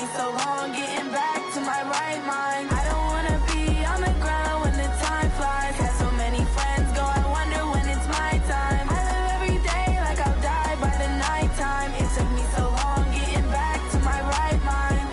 me so long getting back to my right mind. I don't wanna be on the ground when the time flies. Had so many friends go, I wonder when it's my time. I live every day like I'll die by the nighttime. It took me so long getting back to my right mind.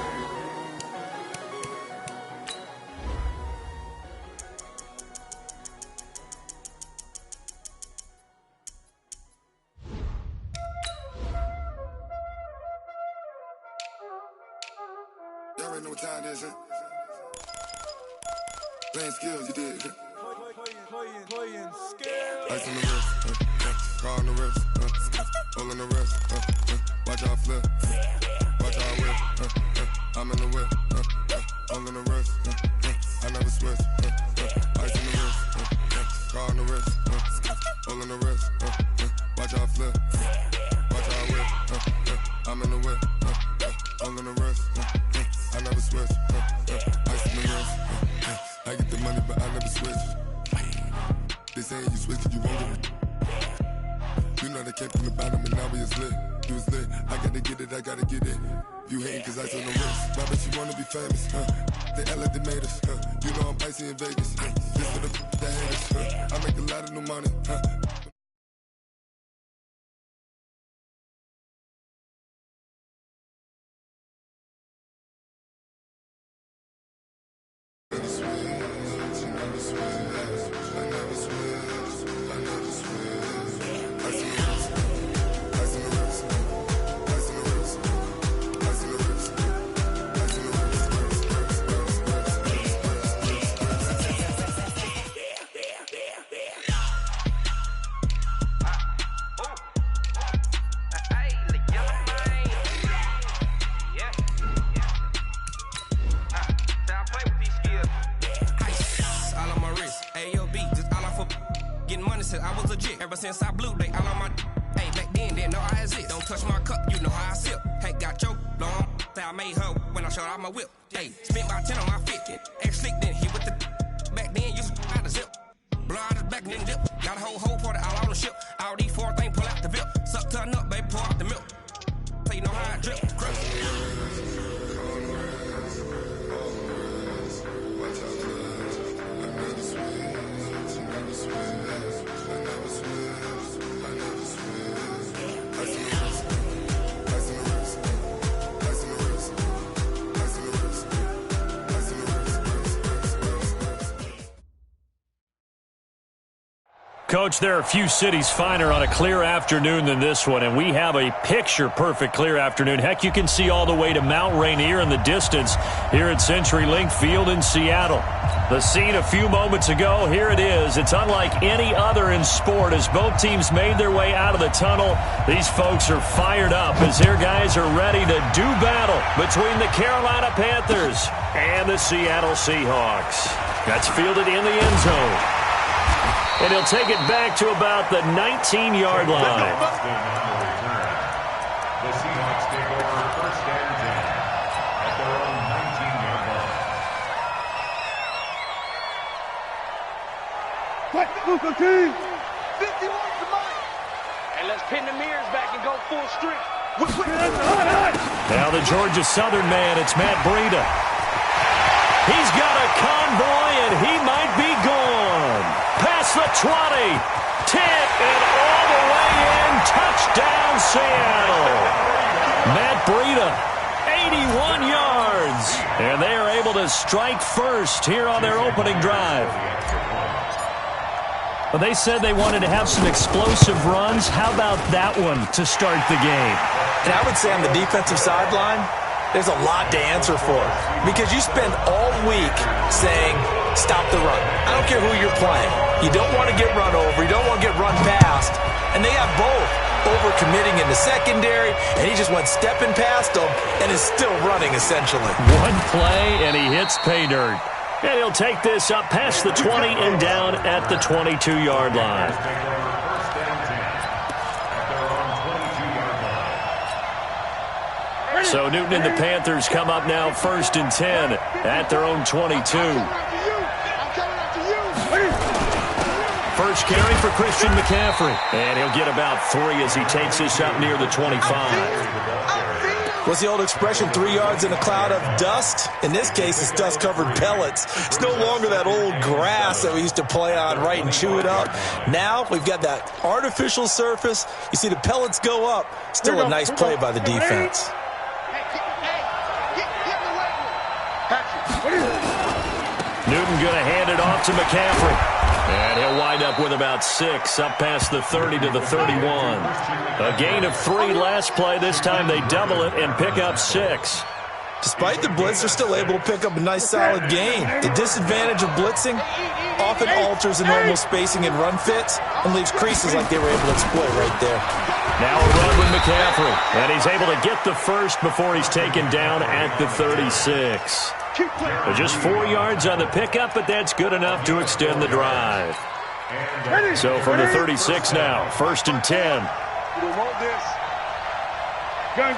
Y'all already know what time it is, huh? Playing skills, you did. Playing skills. Ice on the wrist, car on the wrist, hole in the wrist, watch out flip, watch out whip, I'm in the whip, hole in the wrist, I never switch, ice on the wrist, car on the wrist, hole in the wrist, watch out flip, watch out whip, I'm in the whip, hole in the wrist, I never switch, ice on the wrist, I get the money but I never switch. They saying you switch and you won't get it. You know they came from the bottom and now we is lit. You was lit, I gotta get it, I gotta get it. You hating cause ice on the wrist. Why bet you wanna be famous, They act like they made us, You know I'm icy in Vegas, Just for the that haters, I make a lot of new money, Since I blew, they all on my hey, back then, didn't know I exist. Don't touch my cup, you know how I sip. Hey, got your long, say I made her when I showed out my whip. Hey, spent about 10 on my fit. Ex-slick, then hit with the back then, used to out the zip. Blow out his back, then dip. Got a whole party all on the ship. All these 4 things, pull out the VIP. Suck to a nut, baby, pour out the milk. So you know how I drip. Coach, there are a few cities finer on a clear afternoon than this one, and we have a picture-perfect clear afternoon. Heck, you can see all the way to Mount Rainier in the distance here at CenturyLink Field in Seattle. The scene a few moments ago, here it is. It's unlike any other in sport as both teams made their way out of the tunnel. These folks are fired up as their guys are ready to do battle between the Carolina Panthers and the Seattle Seahawks. That's fielded in the end zone. And he'll take it back to about the 19-yard line. The Seahawks take over first and 10 at their own 19-yard line. Fight the Buco team. 51 to Mike. And let's pin the mirrors back and go full strength. Now the Georgia Southern man, it's Matt Breida. He's got a convoy, and he might be gone. Past the 20, 10, and all the way in. Touchdown, Seattle. Matt Breida, 81 yards. And they are able to strike first here on their opening drive. Well, they said they wanted to have some explosive runs. How about that one to start the game? And I would say on the defensive sideline, there's a lot to answer for because you spend all week saying, stop the run. I don't care who you're playing. You don't want to get run over. You don't want to get run past. And they have both over-committing in the secondary, and he just went stepping past them and is still running, essentially. One play, and he hits pay dirt. And he'll take this up past the 20 and down at the 22-yard line. So Newton and the Panthers come up now 1st and 10 at their own 22. First carry for Christian McCaffrey. And he'll get about 3 as he takes this up near the 25. What's the old expression, 3 yards in a cloud of dust? In this case, it's dust-covered pellets. It's no longer that old grass that we used to play on, right, and chew it up. Now we've got that artificial surface. You see the pellets go up. Still a nice play by the defense. Newton going to hand it off to McCaffrey. And he'll wind up with about 6, up past the 30 to the 31. A gain of 3 last play. This time they double it and pick up 6. Despite the blitz, they're still able to pick up a nice, solid gain. The disadvantage of blitzing often alters the normal spacing and run fits and leaves creases like they were able to exploit right there. Now a run with McCaffrey. And he's able to get the first before he's taken down at the 36. Just 4 yards on the pickup, but that's good enough to extend the drive. So from the 36 now, 1st and 10. You don't want this. Gun.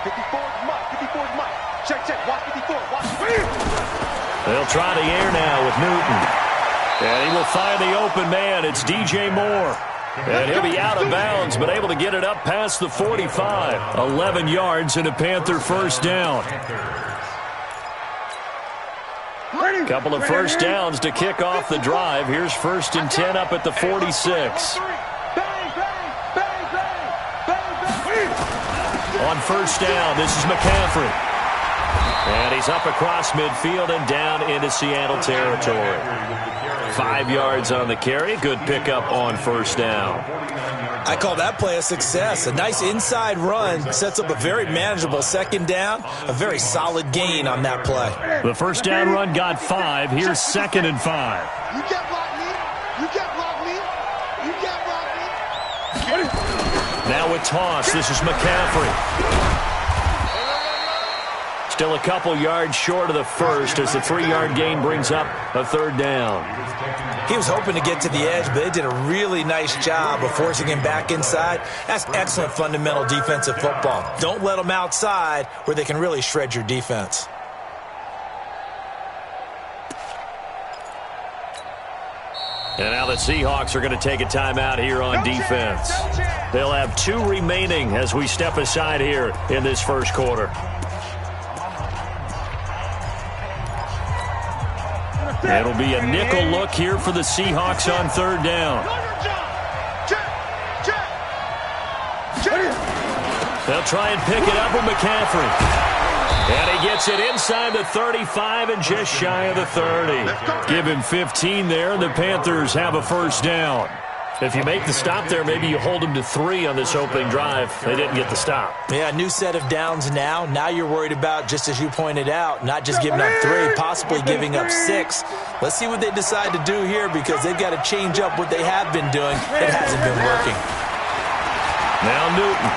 54's Mike. 54's Mike. Check. Watch 54. Watch 54. They'll try the air now with Newton. And he will find the open man. It's DJ Moore. And he'll be out of bounds, but able to get it up past the 45. 11 yards and a Panther first down. Couple of first downs to kick off the drive. Here's 1st and 10 up at the 46. On first down, this is McCaffrey. And he's up across midfield and down into Seattle territory. 5 yards on the carry. Good pickup on first down. I call that play a success. A nice inside run sets up a very manageable 2nd down. A very solid gain on that play. The first down run got 5. Here's 2nd and 5. You can't block me. You can't block me. You can't block me. Now with toss, this is McCaffrey. Still a couple yards short of the first as the 3-yard gain brings up a 3rd down. He was hoping to get to the edge, but they did a really nice job of forcing him back inside. That's excellent fundamental defensive football. Don't let them outside where they can really shred your defense. And now the Seahawks are going to take a timeout here on defense. They'll have 2 remaining as we step aside here in this first quarter. It'll be a nickel look here for the Seahawks on 3rd down. They'll try and pick it up with McCaffrey. And he gets it inside the 35 and just shy of the 30. Give him 15 there, and the Panthers have a first down. If you make the stop there, maybe you hold them to 3 on this opening drive. They didn't get the stop. Yeah, new set of downs now. Now you're worried about, just as you pointed out, not just giving up 3, possibly giving up 6. Let's see what they decide to do here because they've got to change up what they have been doing. It hasn't been working. Now Newton.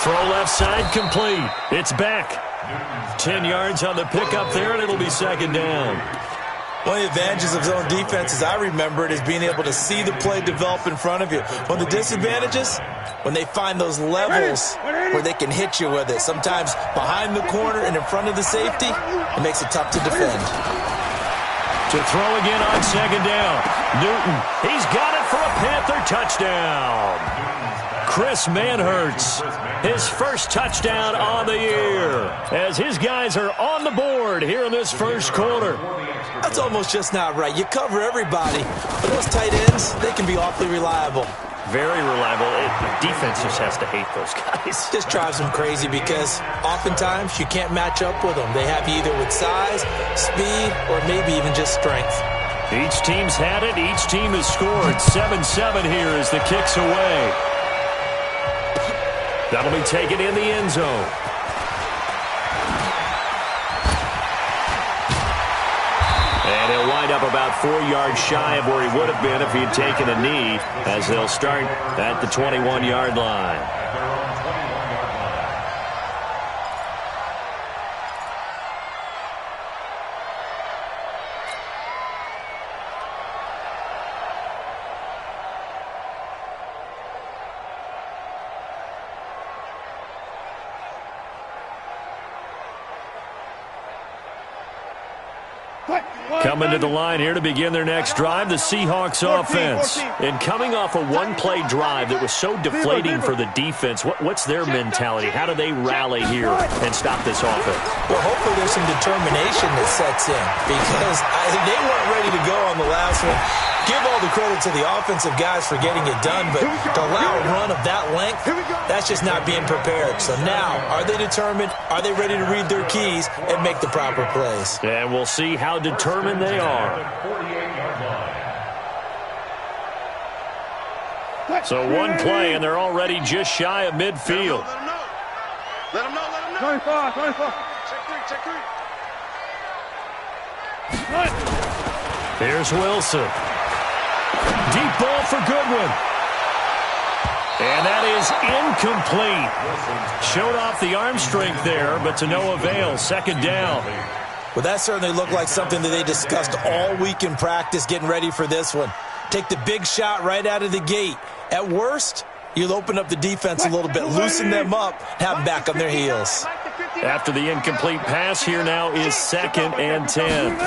Throw left side complete. It's back. 10 yards on the pickup there, and it'll be 2nd down. One of the advantages of zone defense, as I remember it, is being able to see the play develop in front of you. One of the disadvantages, when they find those levels where they can hit you with it, sometimes behind the corner and in front of the safety, it makes it tough to defend. To throw again on 2nd down. Newton, he's got it for a Panther touchdown. Chris Manhertz, his first touchdown on the year, as his guys are on the board here in this first quarter. That's almost just not right. You cover everybody, but those tight ends, they can be awfully reliable. Very reliable. The defense just has to hate those guys. Just drives them crazy because oftentimes you can't match up with them. They have you either with size, speed, or maybe even just strength. Each team's had it. Each team has scored. 7-7 here as the kick's away. That'll be taken in the end zone. And he'll wind up about 4 yards shy of where he would have been if he'd taken a knee, as they'll start at the 21-yard line. Coming to the line here to begin their next drive, the Seahawks offense. And coming off a one-play drive that was so deflating for the defense, what's their mentality? How do they rally here and stop this offense? Well, hopefully there's some determination that sets in because they weren't ready to go on the last one. Give all the credit to the offensive guys for getting it done, but to allow a run of that length, that's just not being prepared. So now, are they determined? Are they ready to read their keys and make the proper plays? And we'll see how determined they are. So one play, and they're already just shy of midfield. Let them know. 24. Check three. Here's Wilson. Deep ball for Goodwin. And that is incomplete. Showed off the arm strength there, but to no avail. Second down. Well, that certainly looked like something that they discussed all week in practice, getting ready for this one. Take the big shot right out of the gate. At worst, you'll open up the defense a little bit, loosen them up, have them back on their heels. After the incomplete pass, here now is 2nd and 10.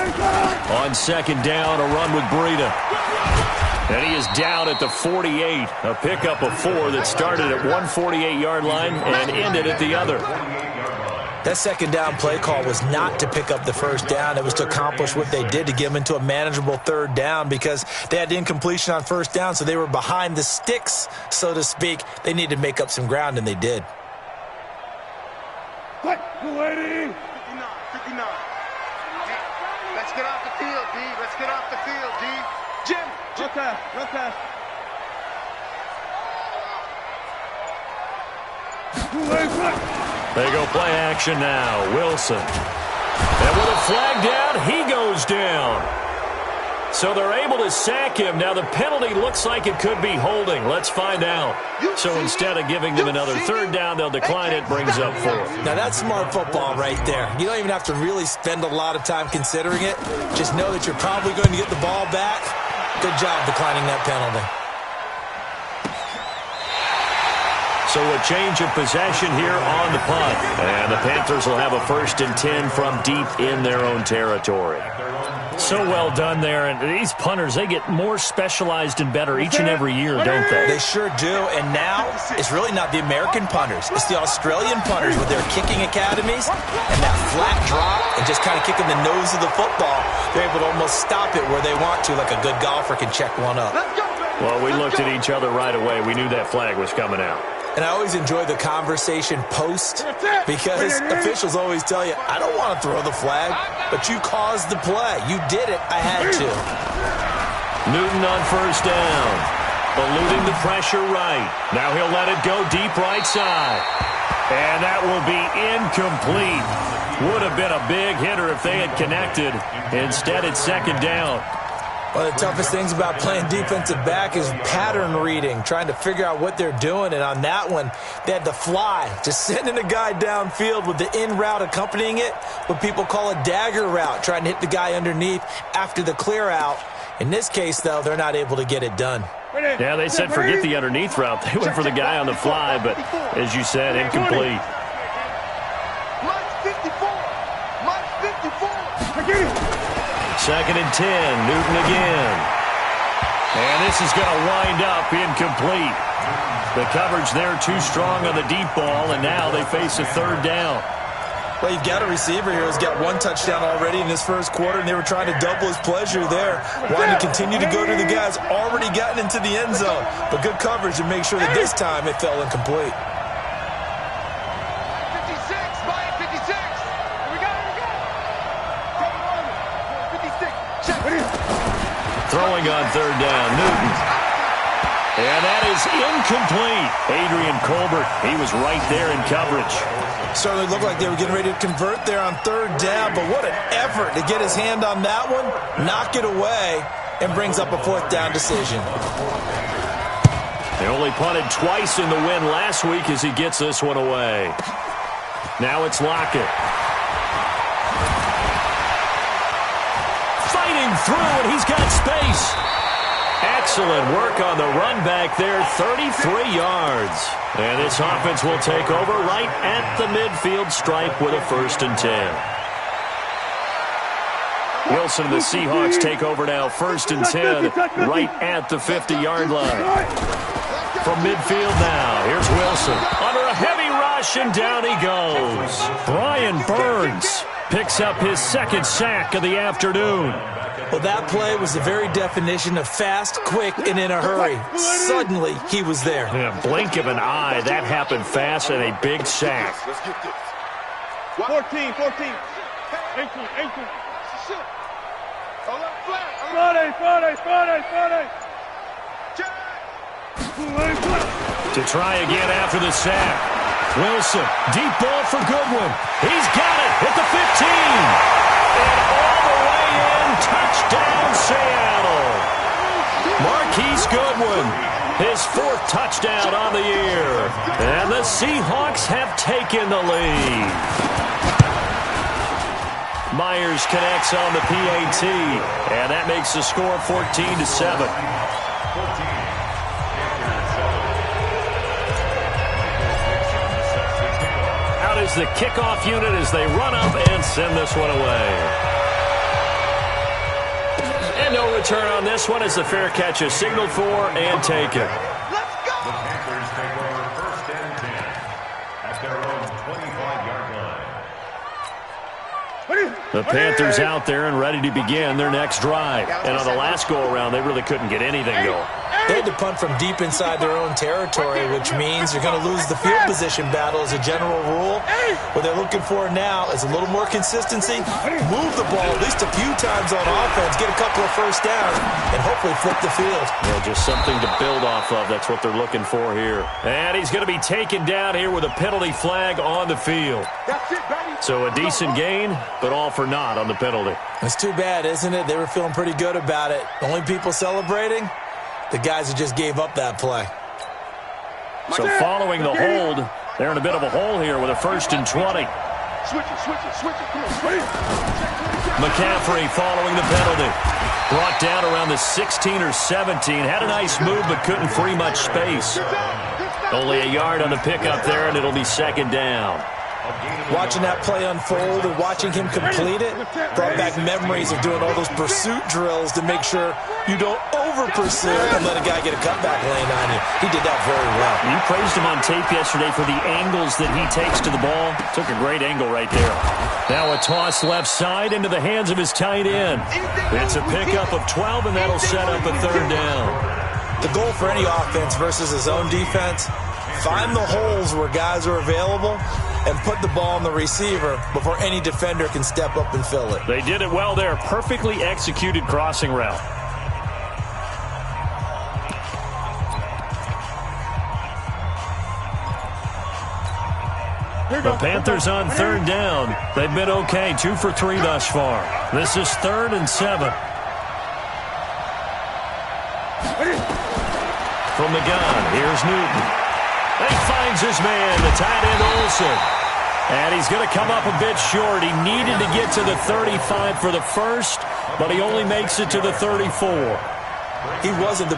On second down, a run with Breida. And he is down at the 48. A pickup of 4 that started at 148-yard line and ended at the other. That second down play call was not to pick up the first down. It was to accomplish what they did, to get them into a manageable third down, because they had the incompletion on first down, so they were behind the sticks, so to speak. They needed to make up some ground, and they did. 59. Let's get off the field, D. Let's get off the field, D. Jim. Okay. They go play action now. Wilson. And with a flag down, he goes down. So they're able to sack him. Now the penalty looks like it could be holding. Let's find out. So instead of giving them another third down, they'll decline it. Brings up 4. Now that's smart football right there. You don't even have to really spend a lot of time considering it. Just know that you're probably going to get the ball back. Good job declining that penalty. So a change of possession here on the punt. And the Panthers will have a 1st and 10 from deep in their own territory. So well done there. And these punters, they get more specialized and better each and every year, don't they? They sure do. And now it's really not the American punters. It's the Australian punters with their kicking academies and that flat drop and just kind of kicking the nose of the football. They're able to almost stop it where they want to, like a good golfer can check one up. Well, we looked at each other right away. We knew that flag was coming out. And I always enjoy the conversation post, because officials always tell you, I don't want to throw the flag, but you caused the play. You did it. I had to. Newton on first down. Eluding the pressure right. Now he'll let it go deep right side. And that will be incomplete. Would have been a big hitter if they had connected. Instead, it's second down. One of the toughest things about playing defensive back is pattern reading, trying to figure out what they're doing. And on that one, they had to fly, just sending a guy downfield with the in route accompanying it, what people call a dagger route, trying to hit the guy underneath after the clear out. In this case, though, they're not able to get it done. Yeah, they said forget the underneath route. They went for the guy on the fly, but as you said, incomplete. March 54. 2nd and 10, Newton again. And this is going to wind up incomplete. The coverage there too strong on the deep ball, and now they face a third down. Well, you've got a receiver here who's got 1 touchdown already in his first quarter, and they were trying to double his pleasure there, wanting to continue to go to the guys already gotten into the end zone. But good coverage to make sure that this time it fell incomplete. 56, Mike, 56. Here we go. 56. Throwing on third down, Newton. And that is incomplete. Adrian Colbert, he was right there in coverage. Certainly looked like they were getting ready to convert there on third down, but what an effort to get his hand on that one, knock it away, and brings up a 4th down decision. They only punted twice in the win last week as he gets this one away. Now it's Lockett. Fighting through, and he's got space. Excellent work on the run back there, 33 yards. And this offense will take over right at the midfield stripe with a 1st and 10. Wilson and the Seahawks take over now, 1st and 10, right at the 50-yard line. From midfield now, here's Wilson. Under a heavy rush, and down he goes. Brian Burns picks up his 2nd sack of the afternoon. Well, that play was the very definition of fast, quick, and in a hurry. Suddenly, he was there. In a blink of an eye, that happened fast, and a big sack. 14, 18. Friday. To try again after the sack. Wilson, deep ball for Goodwin. He's got it at the 15. And all the way in, touchdown Seattle. Marquise Goodwin, his 4th touchdown on the year. And the Seahawks have taken the lead. Myers connects on the PAT, and that makes the score 14-7. Out is the kickoff unit as they run up and send this one away. And no return on this one as the fair catch is signaled for and taken. The Panthers take over 1st and 10 at their own 25-yard line. The Panthers out there and ready to begin their next drive. And on the last go-around, they really couldn't get anything going. They had to punt from deep inside their own territory, which means you're going to lose the field position battle as a general rule. What they're looking for now is a little more consistency, move the ball at least a few times on offense, get a couple of first downs, and hopefully flip the field. Yeah, just something to build off of. That's what they're looking for here. And he's going to be taken down here with a penalty flag on the field. So a decent gain, but all for naught on the penalty. It's too bad, isn't it? They were feeling pretty good about it. The only people celebrating, the guys who just gave up that play. So following the hold, they're in a bit of a hole here with a 1st and 20. McCaffrey following the penalty. Brought down around the 16 or 17. Had a nice move but couldn't free much space. Only a yard on the pickup there, and it'll be 2nd down. Watching that play unfold and watching him complete it brought back memories of doing all those pursuit drills to make sure you don't over-pursue and let a guy get a cutback lane on you. He did that very well. You praised him on tape yesterday for the angles that he takes to the ball. Took a great angle right there. Now a toss left side into the hands of his tight end. It's a pickup of 12, and that'll set up a 3rd down. The goal for any offense versus his own defense, find the holes where guys are available and put the ball on the receiver before any defender can step up and fill it. They did it well there. Perfectly executed crossing route. The Panthers on 3rd down. They've been okay, 2 for 3 thus far. This is 3rd and 7. From the gun, here's Newton. He finds his man, the tight end Olsen. And he's going to come up a bit short. He needed to get to the 35 for the first, but he only makes it to the 34. He wasn't the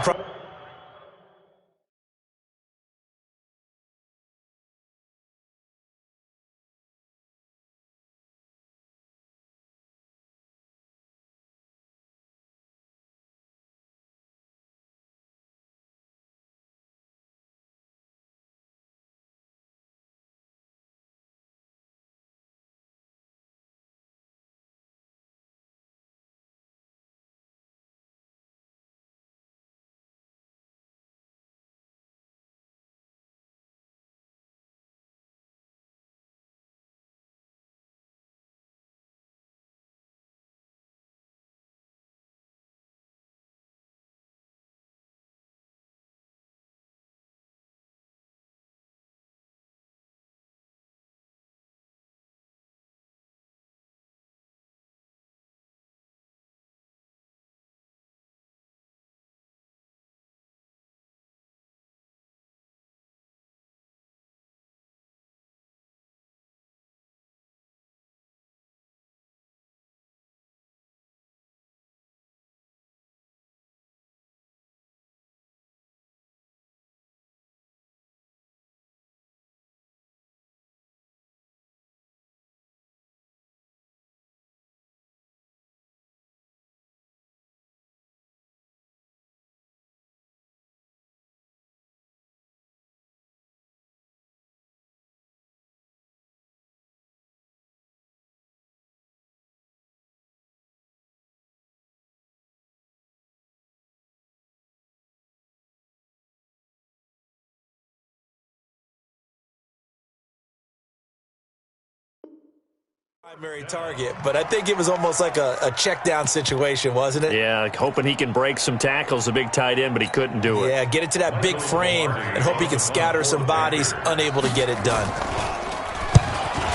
Primary target, but I think it was almost like a check down situation, wasn't it? Yeah, hoping he can break some tackles, the big tight end, but he couldn't do it. Yeah, get it to that big frame and hope he can scatter some bodies, unable to get it done.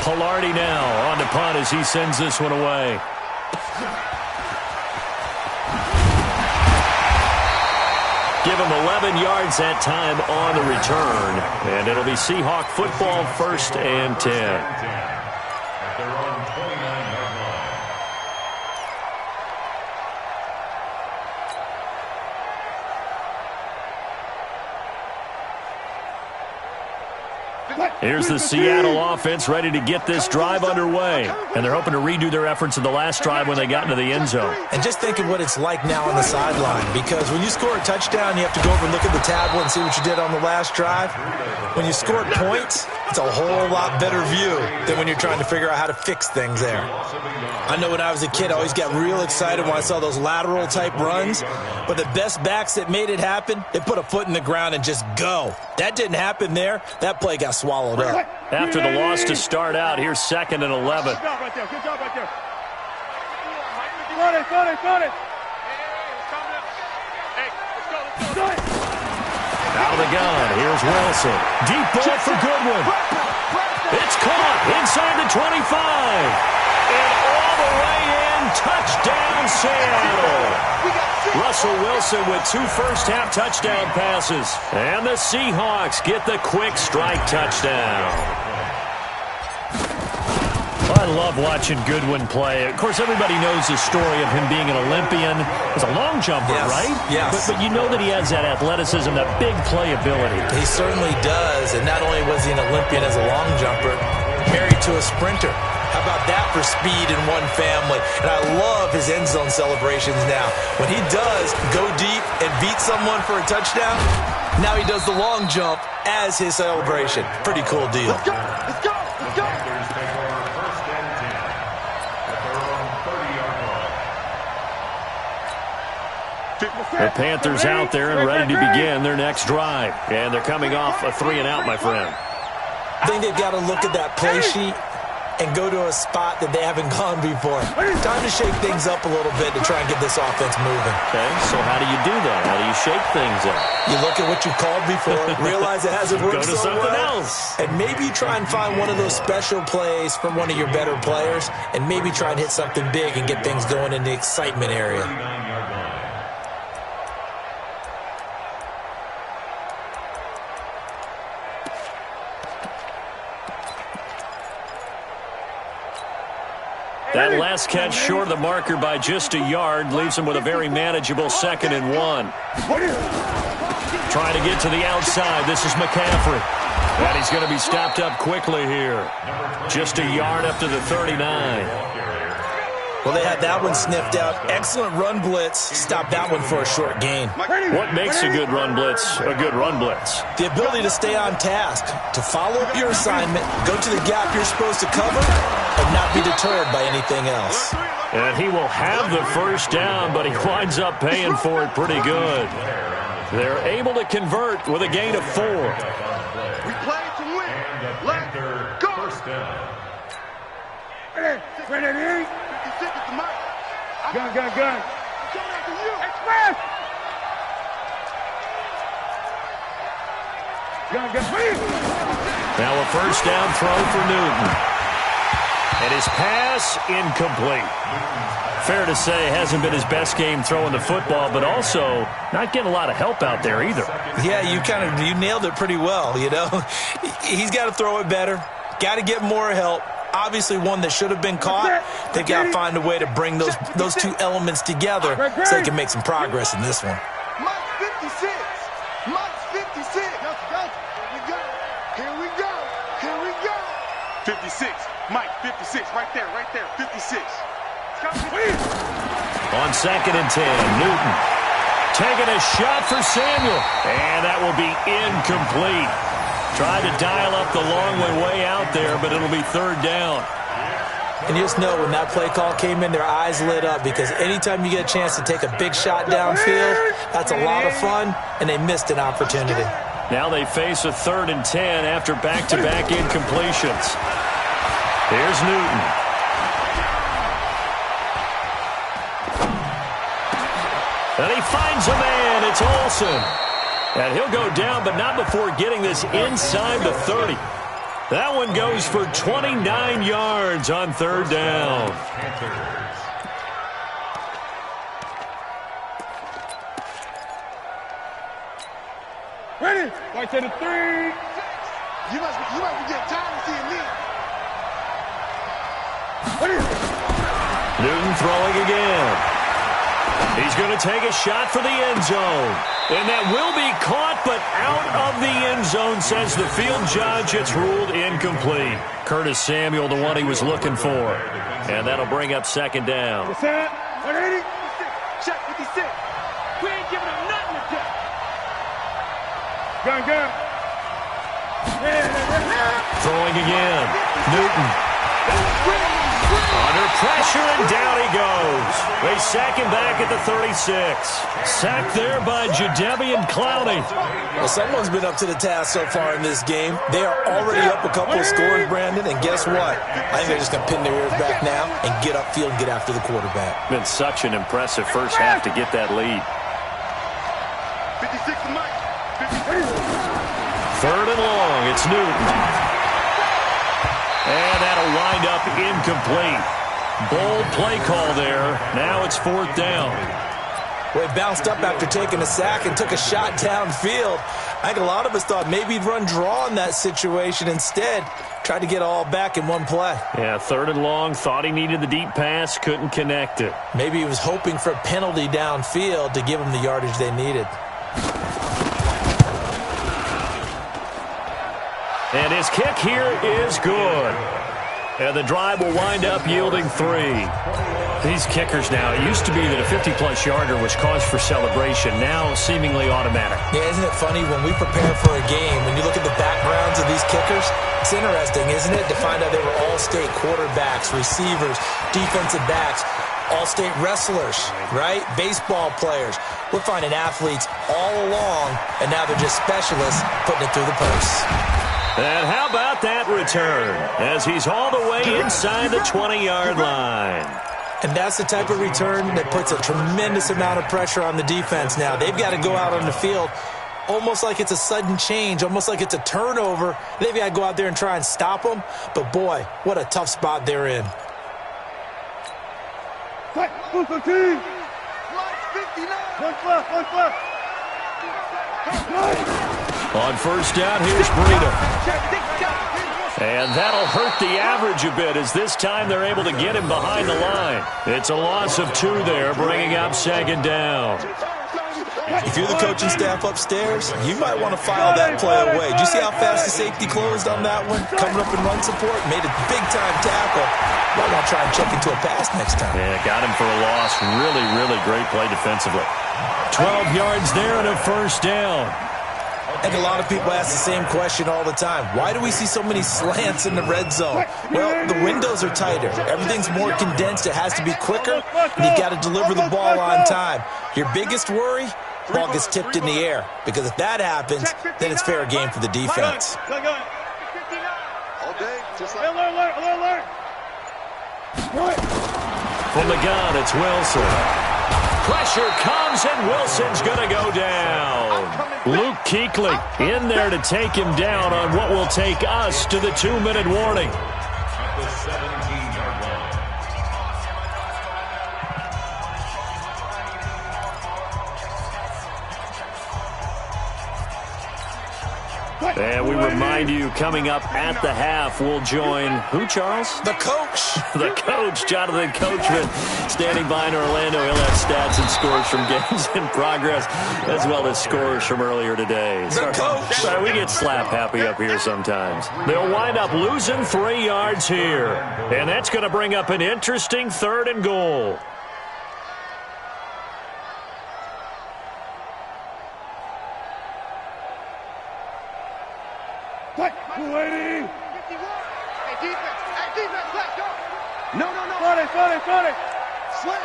Pilardi now on the punt as he sends this one away. Give him 11 yards that time on the return, and it'll be Seahawk football, 1st and 10. Here's the Seattle offense ready to get this drive underway. And they're hoping to redo their efforts in the last drive when they got into the end zone. And just think of what it's like now on the sideline, because when you score a touchdown, you have to go over and look at the tablet and see what you did on the last drive. When you score points, it's a whole lot better view than when you're trying to figure out how to fix things there. I know when I was a kid, I always got real excited when I saw those lateral-type runs. But the best backs that made it happen, they put a foot in the ground and just go. That didn't happen there. That play got swallowed up. After the loss to start out, here's 2nd and 11. Good job right there. Good job right there. Got it, got it, got it. Out of the gun, here's Wilson. Deep ball for Goodwin. It's caught inside the 25. And all the way in, touchdown Seattle. Russell Wilson with 2 first-half touchdown passes. And the Seahawks get the quick strike touchdown. I love watching Goodwin play. Of course, everybody knows the story of him being an Olympian. He's a long jumper, yes, right? Yes. But you know that he has that athleticism, that big playability. He certainly does. And not only was he an Olympian as a long jumper, married to a sprinter. How about that for speed in one family? And I love his end zone celebrations now. When he does go deep and beat someone for a touchdown, now he does the long jump as his celebration. Pretty cool deal. Let's go, let's go, let's go. The Panthers out there and ready to begin their next drive. And they're coming off a 3-and-out, my friend. I think they've got to look at that play sheet and go to a spot that they haven't gone before. Time to shake things up a little bit to try and get this offense moving. Okay, so how do you do that? How do you shake things up? You look at what you called before, realize it hasn't worked Go to so something well, else. and maybe try and find one of those special plays from one of your better players, and maybe try and hit something big and get things going in the excitement area. That last catch short of the marker by just a yard leaves him with a very manageable 2nd and 1. Trying to get to the outside. This is McCaffrey. And he's going to be stopped up quickly here. Just a yard up to the 39. Well, they had that one sniffed out. Excellent run blitz. Stopped that one for a short gain. What makes a good run blitz a good run blitz? The ability to stay on task, to follow up your assignment, go to the gap you're supposed to cover, and not be deterred by anything else. And he will have the first down, but he winds up paying for it pretty good. They're able to convert with a gain of 4. We play to win. Let's go. First down. Ready? Gun, gun, gun. Express. Gun, gun, please. Now a first down throw for Newton. And his pass incomplete. Fair to say, hasn't been his best game throwing the football, but also not getting a lot of help out there either. Yeah, you nailed it pretty well, you know. He's got to throw it better. Got to get more help. Obviously one that should have been caught. They've got to find a way to bring those two elements together so they can make some progress in this one. Mike 56. Mike 56. Here we go. Here we go. 56. Mike 56. Right there. 56. On 2nd and 10, Newton taking a shot for Samuel. And that will be incomplete. Tried to dial up the long way out there, but it'll be 3rd down. And you just know when that play call came in, their eyes lit up, because anytime you get a chance to take a big shot downfield, that's a lot of fun, and they missed an opportunity. Now they face a 3rd and 10 after back-to-back incompletions. Here's Newton. And he finds a man. It's Olsen. And he'll go down, but not before getting this inside the 30. That one goes for 29 yards on third down. Ready? Right to the 3. You must be getting tired of seeing me. Ready? Newton throwing again. He's going to take a shot for the end zone. And that will be caught, but out of the end zone, says the field judge. It's ruled incomplete. Curtis Samuel, the one he was looking for. And that'll bring up second down. Set. 180. Check 56. We ain't giving him nothing to check. Gun. Throwing again. Newton. Under pressure, and down he goes. They sack him back at the 36. Sacked there by Jadeveon Clowney. Well, someone's been up to the task so far in this game. They are already up a couple of scores, Brandon, and guess what? I think they're just going to pin their ears back now and get upfield and get after the quarterback. Been such an impressive first half to get that lead. 56 to Mike. 3rd and long. It's Newton. And that'll wind up incomplete. Bold play call there. Now it's 4th down. Well, he bounced up after taking a sack and took a shot downfield. I think a lot of us thought maybe he'd run draw in that situation. Instead, tried to get all back in one play. Yeah, 3rd and long. Thought he needed the deep pass. Couldn't connect it. Maybe he was hoping for a penalty downfield to give him the yardage they needed. And his kick here is good. And the drive will wind up yielding 3. These kickers now, it used to be that a 50-plus yarder was cause for celebration. Now seemingly automatic. Yeah, isn't it funny when we prepare for a game, when you look at the backgrounds of these kickers, it's interesting, isn't it, to find out they were all-state quarterbacks, receivers, defensive backs, all-state wrestlers, right? Baseball players. We're finding athletes all along, and now they're just specialists putting it through the posts. And how about that return as he's all the way inside the 20-yard line. And that's the type of return that puts a tremendous amount of pressure on the defense now. They've got to go out on the field almost like it's a sudden change, almost like it's a turnover. They've got to go out there and try and stop them. But, boy, what a tough spot they're in. One left. On first down, here's Breida. And that'll hurt the average a bit as this time they're able to get him behind the line. It's a loss of 2 there, bringing up second down. If you're the coaching staff upstairs, you might want to file that play away. Did you see how fast the safety closed on that one? Coming up in run support, made a big-time tackle. Might want to try and check into a pass next time. Yeah, got him for a loss. Really, really great play defensively. 12 yards there and a first down. I think a lot of people ask the same question all the time. Why do we see so many slants in the red zone? Well, the windows are tighter. Everything's more condensed. It has to be quicker, and you've got to deliver the ball on time. Your biggest worry? Ball gets tipped in the air, because if that happens, then it's fair game for the defense. From the gun, it's Wilson. Pressure comes, and Wilson's going to go down. Luke Kuechly in there to take him down on what will take us to the 2-minute warning. At the 17-yard line. And we remind you, coming up at the half, we'll join who, Charles? The coach. The coach, Jonathan Coachman, standing by in Orlando. He'll have stats and scores from games in progress, as well as scores from earlier today. The coach. Sorry, we get slap happy up here sometimes. They'll wind up losing 3 yards here. And that's going to bring up an interesting 3rd and goal. Waiting. Hey, defense, left, go. No. Flood it. Slam.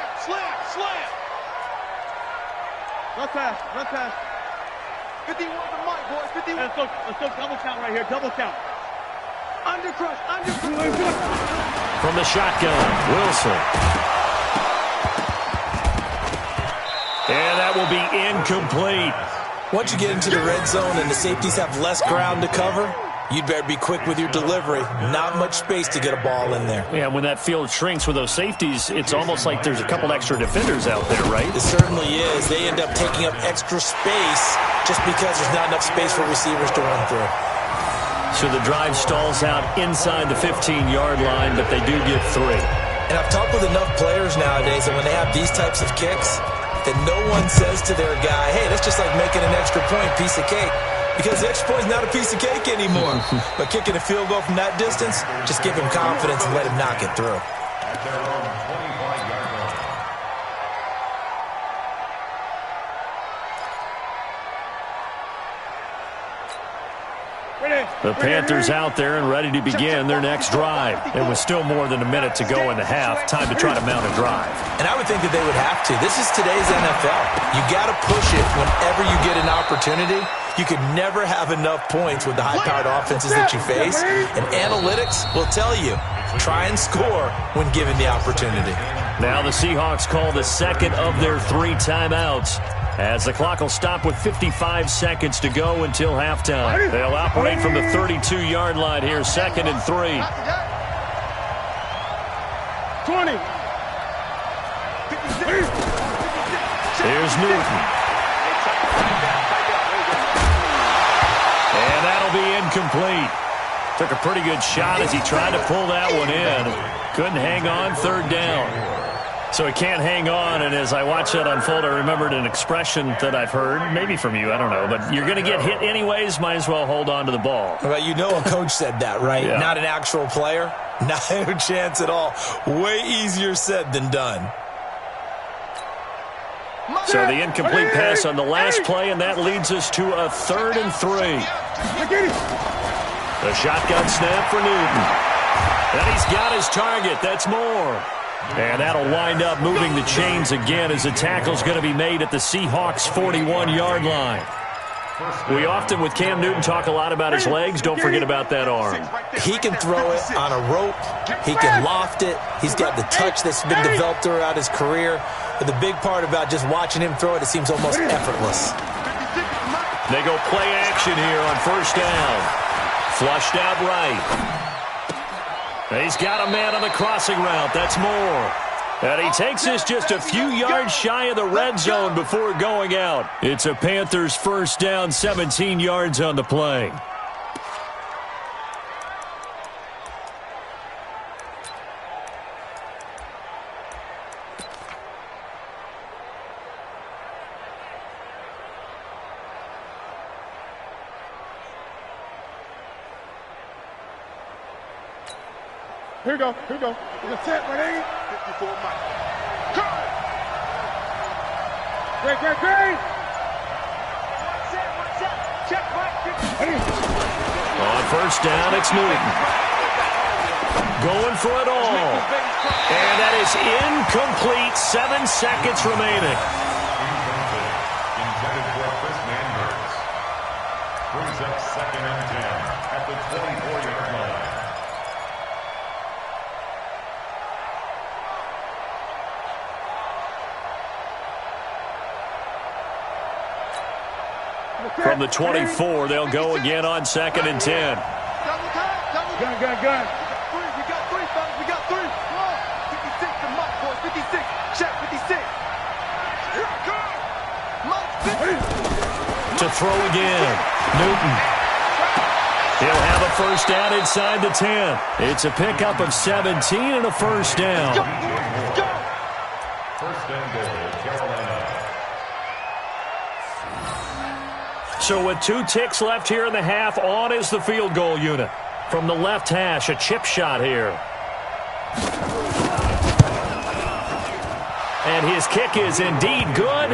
Run pass. 51 for Mike, boys, 51. Let's go, double count right here, double count. Under crush. From the shotgun, Wilson. And that will be incomplete. Once you get into the red zone and the safeties have less ground to cover, you'd better be quick with your delivery. Not much space to get a ball in there. Yeah, when that field shrinks with those safeties, it's almost like there's a couple extra defenders out there, right? It certainly is. They end up taking up extra space just because there's not enough space for receivers to run through. So the drive stalls out inside the 15-yard line, but they do get 3. And I've talked with enough players nowadays that when they have these types of kicks, that no one says to their guy, hey, that's just like making an extra point, piece of cake. Because the extra point is not a piece of cake anymore. But kicking a field goal from that distance, just give him confidence and let him knock it through. At their own 25-yard line. The Panthers out there and ready to begin their next drive. It was still more than a minute to go in the half. Time to try to mount a drive. And I would think that they would have to. This is today's NFL. You got to push it whenever you get an opportunity. You could never have enough points with the high-powered offenses that you face. And analytics will tell you, try and score when given the opportunity. Now the Seahawks call the second of their 3 timeouts, as the clock will stop with 55 seconds to go until halftime. They'll operate from the 32-yard line here, 2nd and 3. 20. Here's Newton. And that'll be incomplete. Took a pretty good shot as he tried to pull that one in. Couldn't hang on, 3rd down. So he can't hang on, and as I watch that unfold, I remembered an expression that I've heard, maybe from you, I don't know, but you're going to get hit anyways, might as well hold on to the ball. Well, you know a coach said that, right? Yeah. Not an actual player? Not a chance at all. Way easier said than done. So the incomplete pass on the last play, and that leads us to a 3rd and 3. The shotgun snap for Newton. And he's got his target. That's more. And that'll wind up moving the chains again as the tackle's going to be made at the Seahawks' 41-yard line. We often, with Cam Newton, talk a lot about his legs. Don't forget about that arm. He can throw it on a rope. He can loft it. He's got the touch that's been developed throughout his career. But the big part about just watching him throw it, it seems almost effortless. They go play action here on 1st down. Flushed out right. He's got a man on the crossing route. That's more. And he takes this just a few yards shy of the red zone before going out. It's a Panthers 1st down, 17 yards on the play. Here we go. Here we go. We're going to set, ready? 54 Mike. Go! Great. Check, Mike. On 1st down, it's Newton. Going for it all. And that is incomplete. 7 seconds remaining. Intended for Chris Manders. Brings up 2nd and 10 at the 24-yard line. From the 24, they'll go again on 2nd and 10. Gun. We got 3, fellas. We got 3. Come on. 56 to Mike, boys. 56. Check, 56. Here I come. Mike, 50. To throw again. Newton. He'll have a 1st down inside the 10. It's a pickup of 17 and a 1st down. Go. 1st and goal, Carolina. So with 2 ticks left here in the half, on is the field goal unit. From the left hash, a chip shot here. And his kick is indeed good,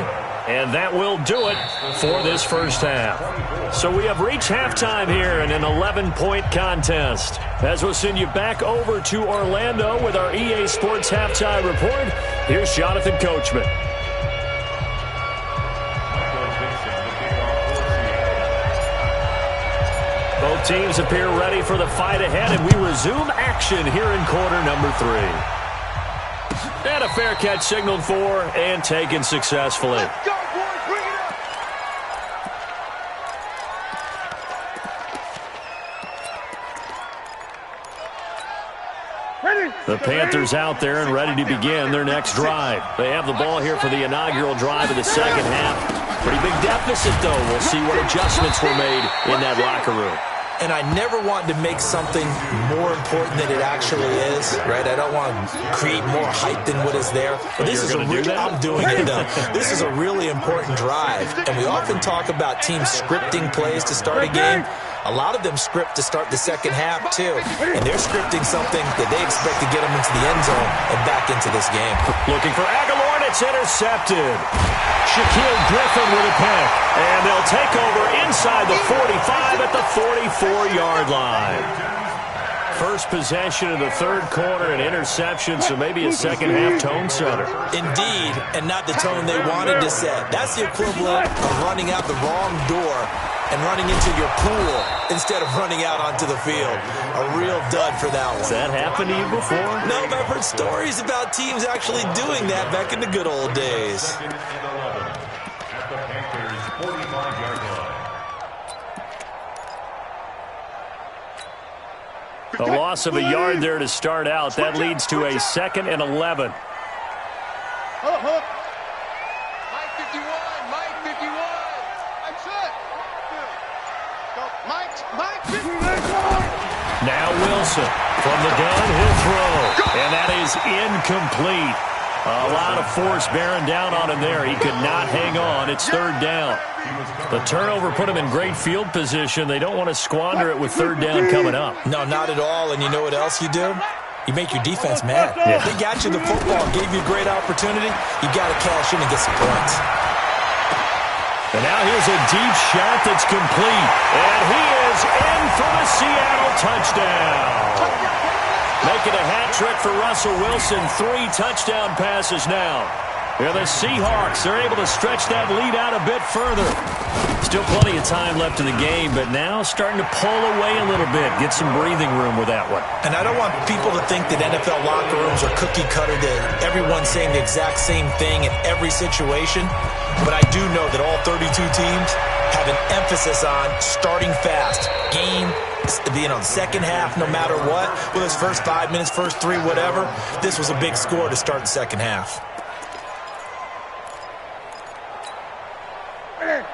and that will do it for this 1st half. So we have reached halftime here in an 11-point contest. As we'll send you back over to Orlando with our EA Sports Halftime Report, here's Jonathan Coachman. Both teams appear ready for the fight ahead, and we resume action here in quarter number 3. And a fair catch signaled for and taken successfully. The Panthers out there and ready to begin their next drive. They have the ball here for the inaugural drive of the second half. Pretty big deficit, though. We'll see what adjustments were made in that locker room. And I never want to make something more important than it actually is, right? I don't want to create more hype than what is there. But this is I'm doing it. This is a really important drive. And we often talk about teams scripting plays to start a game. A lot of them script to start the second half, too. And they're scripting something that they expect to get them into the end zone and back into this game. Looking for Aguilar, and it's intercepted. Shaquille Griffin with a pick. And they'll take over inside the 45 at the 44-yard line. First possession of the third quarter, an interception, so maybe a second-half tone setter. Indeed, and not the tone they wanted to set. That's the equivalent of running out the wrong door and running into your pool instead of running out onto the field. A real dud for that one. Has that happened to you before? No, but I've heard stories about teams actually doing that back in the good old days. At the Panthers' 45-yard line. A loss of a yard there to start out. That leads to a 2nd and 11. Mike 51, Mike 51. I'm set. Mike 51. Now Wilson from the gun, he'll throw. And that is incomplete. A lot of force bearing down on him there. He could not hang on. It's third down. The turnover put him in great field position. They don't want to squander it with third down coming up. No, not at all. And you know what else you do? You make your defense mad. Yeah. They got you the football, gave you a great opportunity. You got to cash in and get some points. And now here's a deep shot that's complete. And he is in for the Seattle touchdown. Making a hat trick for Russell Wilson. 3 touchdown passes now. Yeah, the Seahawks are able to stretch that lead out a bit further. Still plenty of time left in the game, but now starting to pull away a little bit. Get some breathing room with that one. And I don't want people to think that NFL locker rooms are cookie cutter, that everyone's saying the exact same thing in every situation. But I do know that all 32 teams have an emphasis on starting fast. Game, second half, no matter what. Whether it's first 5 minutes, first 3, whatever. This was a big score to start the second half.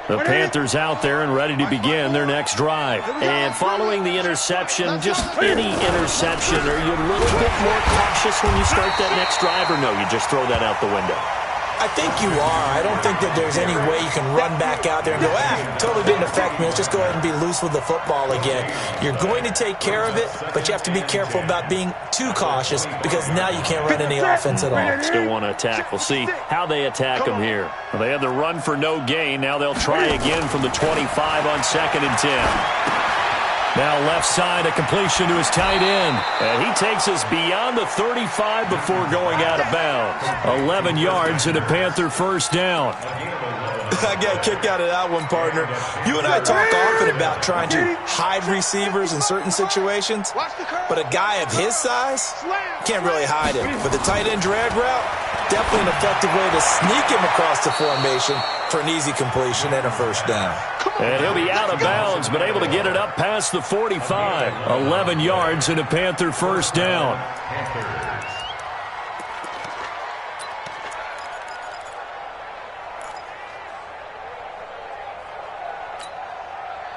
The Panthers out there and ready to begin their next drive. And following the interception, just any interception, are you a little bit more cautious when you start that next drive, or no, you just throw that out the window? I think you are. I don't think that there's any way you can run back out there and go, totally didn't affect me. Let's just go ahead and be loose with the football again. You're going to take care of it, but you have to be careful about being too cautious because now you can't run any offense at all. Still want to attack. We'll see how they attack them here. Well, they had the run for no gain. Now they'll try again from the 25 on 2nd and 10. Now left side, a completion to his tight end. And he takes us beyond the 35 before going out of bounds. 11 yards and a Panther first down. I got a kick out of that one, partner. You and I talk often about trying to hide receivers in certain situations, but a guy of his size can't really hide him. But the tight end drag route, definitely an effective way to sneak him across the formation for an easy completion and a first down. And he'll be out of bounds, but able to get it up past the 45. 11 yards and a Panther first down.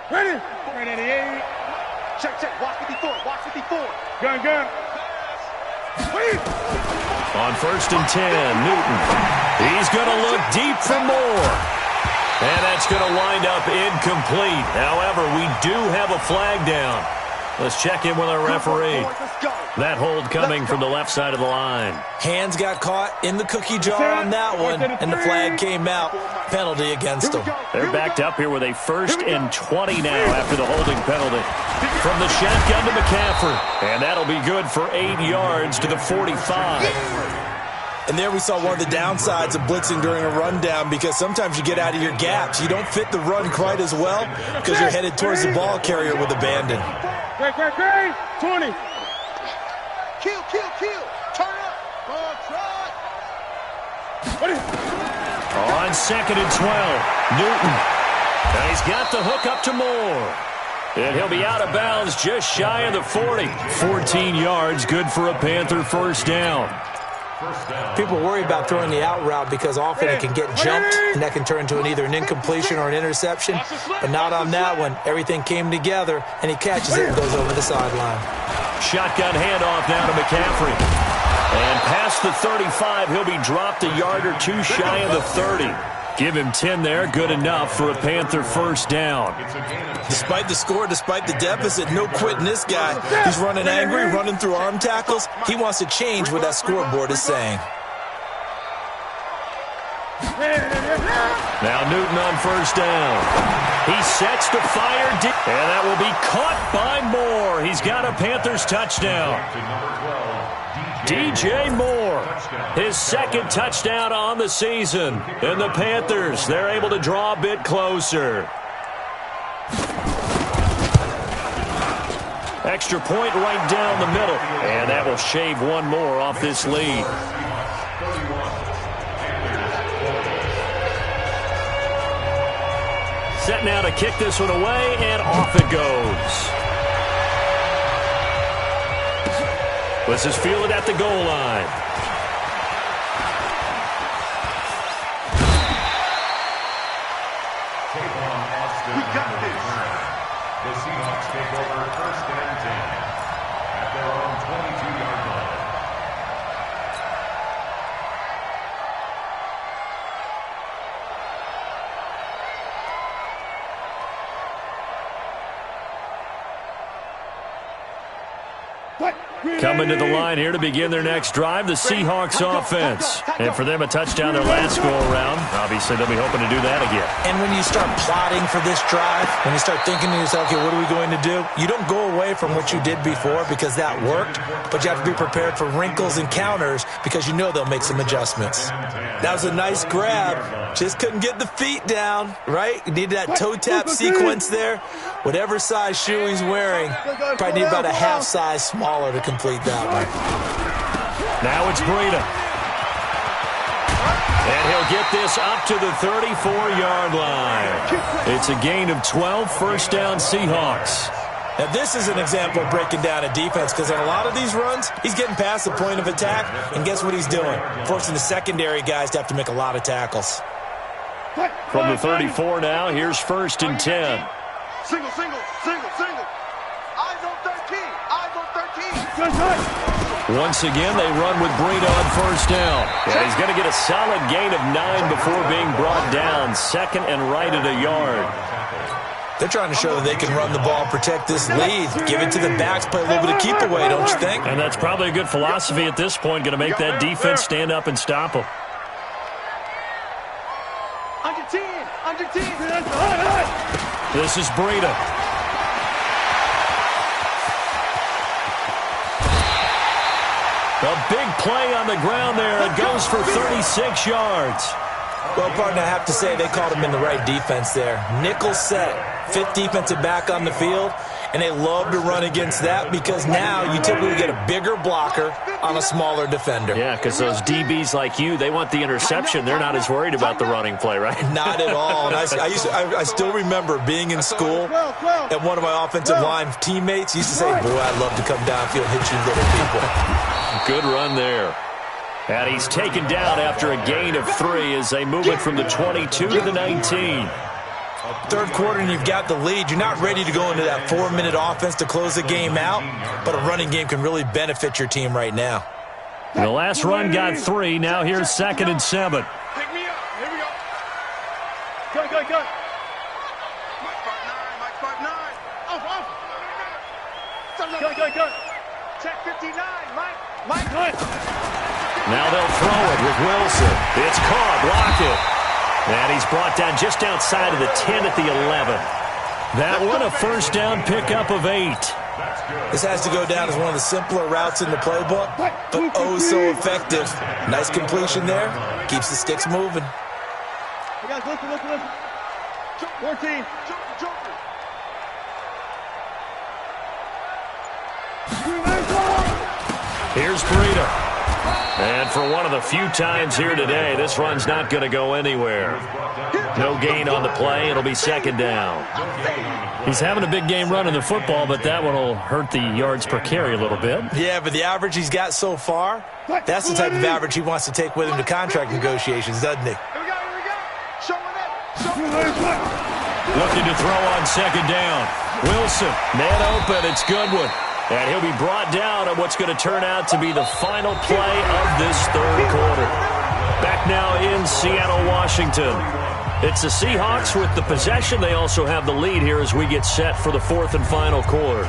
Ready? 488. Check. Watch 54. Watch 54. Gun. On 1st and 10, Newton. He's going to look deep for more. And that's going to wind up incomplete. However, we do have a flag down. Let's check in with our referee. That hold coming from the left side of the line. Hands got caught in the cookie jar on that one, and the flag came out. Penalty against them. They're backed up here with a 1st and 20 now after the holding penalty. From the shotgun to McCaffrey. And that'll be good for 8 yards to the 45. And there we saw one of the downsides of blitzing during a rundown, because sometimes you get out of your gaps. You don't fit the run quite as well because you're headed towards the ball carrier with abandon. Great. 20. Kill. Turn up. Try. On 2nd and 12, Newton. And he's got the hook up to Moore. And he'll be out of bounds just shy of the 40. 14 yards, good for a Panther first down. People worry about throwing the out route because often it can get jumped, and that can turn into either an incompletion or an interception. But not on that one. Everything came together, and he catches it and goes over the sideline. Shotgun handoff now to McCaffrey. And past the 35, he'll be dropped a yard or two shy of the 30. Give him 10 there, good enough for a Panther first down. Despite the score, despite the deficit, no quitting this guy. He's running angry, running through arm tackles. He wants to change what that scoreboard is saying. Now Newton on first down. He sets to fire deep, and that will be caught by Moore. He's got a Panthers touchdown. DJ Moore, his second touchdown on the season. And the Panthers, they're able to draw a bit closer. Extra point right down the middle. And that will shave one more off this lead. Set now to kick this one away, and off it goes. This is fielded at the goal line. We got this. The Seahawks take over first and 10 at their own 22-yard line. Coming to the line here to begin their next drive, the Seahawks offense. And for them, a touchdown their last go-around. Obviously, they'll be hoping to do that again. And when you start plotting for this drive, when you start thinking to yourself, okay, what are we going to do? You don't go away from what you did before because that worked, but you have to be prepared for wrinkles and counters because you know they'll make some adjustments. That was a nice grab. Just couldn't get the feet down, right? You needed that toe tap sequence there. Whatever size shoe he's wearing, probably need about a half size smaller to complete that one. Now it's Breida. And he'll get this up to the 34-yard line. It's a gain of 12, first down Seahawks. Now this is an example of breaking down a defense because in a lot of these runs, he's getting past the point of attack, and guess what he's doing? Forcing the secondary guys to have to make a lot of tackles. From the 34 now, here's first and 10. Single, single, single, single. Eyes on 13. Eyes on 13. Once again, they run with Breida on first down. Yeah, he's going to get a solid gain of 9 before being brought down. Second and right at a yard. They're trying to show that they can run the ball, protect this lead, give it to the backs, play a little bit of keep away, don't you think? And that's probably a good philosophy at this point, going to make that defense stand up and stop them. Under 10. Under 10. This is Breida. A big play on the ground there. It goes for 36 yards. Well, partner, I have to say they called him in the right defense there. Nickel set, fifth defensive back on the field, and they love to run against that because now you typically get a bigger blocker on a smaller defender. Yeah, because those DBs like you, they want the interception. They're not as worried about the running play, right? Not at all. And I still remember being in school, and one of my offensive line teammates used to say, boy, I'd love to come downfield and hit you little people. Good run there. And he's taken down after a gain of 3 as they move it from the 22 to the 19. Third quarter and you've got the lead. You're not ready to go into that 4-minute offense to close the game out, but a running game can really benefit your team right now. The last run got 3. Now here's second and 7. Pick me up. Here we go. Go, go, go. Mike 5'9", Mike 5'9". Off. Go, go, go. Check 59, Mike. Mike, good. Now they'll throw it with Wilson. It's caught. Block it. And he's brought down just outside of the 10 at the 11. That one a first down pickup of 8. This has to go down as one of the simpler routes in the playbook, but oh so effective. Nice completion there. Keeps the sticks moving. Hey guys, listen. 14. Joker. Here's Breida. And for one of the few times here today, this run's not going to go anywhere. No gain on the play. It'll be second down. He's having a big game running the football, but that one will hurt the yards per carry a little bit. Yeah, but the average he's got so far, that's the type of average he wants to take with him to contract negotiations, doesn't he? Looking to throw on second down. Wilson, man open. It's Goodwin. And he'll be brought down on what's going to turn out to be the final play of this third quarter. Back now in Seattle, Washington. It's the Seahawks with the possession. They also have the lead here as we get set for the fourth and final quarter.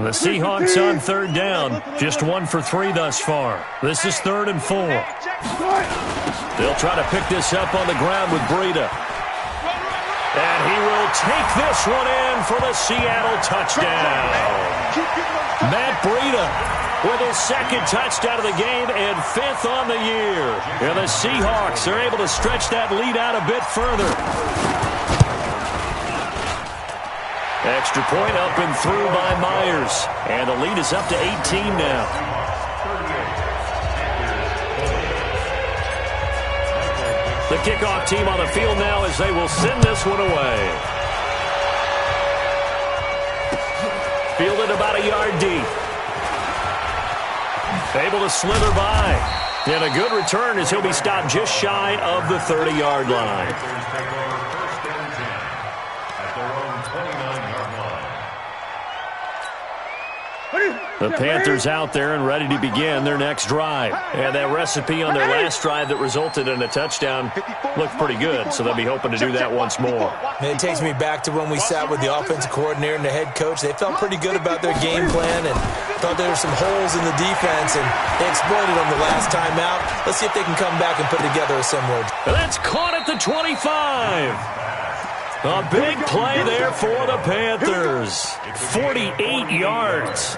The Seahawks on third down. Just 1 for 3 thus far. This is 3rd and 4. They'll try to pick this up on the ground with Breida. And he will take this one in for the Seattle touchdown. Matt Breida with his second touchdown of the game and 5th on the year. And the Seahawks are able to stretch that lead out a bit further. Extra point up and through by Myers. And the lead is up to 18 now. The kickoff team on the field now as they will send this one away. Fielded about a yard deep. Able to slither by. And a good return as he'll be stopped just shy of the 30-yard line. The Panthers out there and ready to begin their next drive. And that recipe on their last drive that resulted in a touchdown looked pretty good, so they'll be hoping to do that once more. And it takes me back to when we sat with the offensive coordinator and the head coach. They felt pretty good about their game plan and thought there were some holes in the defense, and they exploited them the last time out. Let's see if they can come back and put together a similar. And that's caught at the 25. A big play there for the Panthers. 48 yards.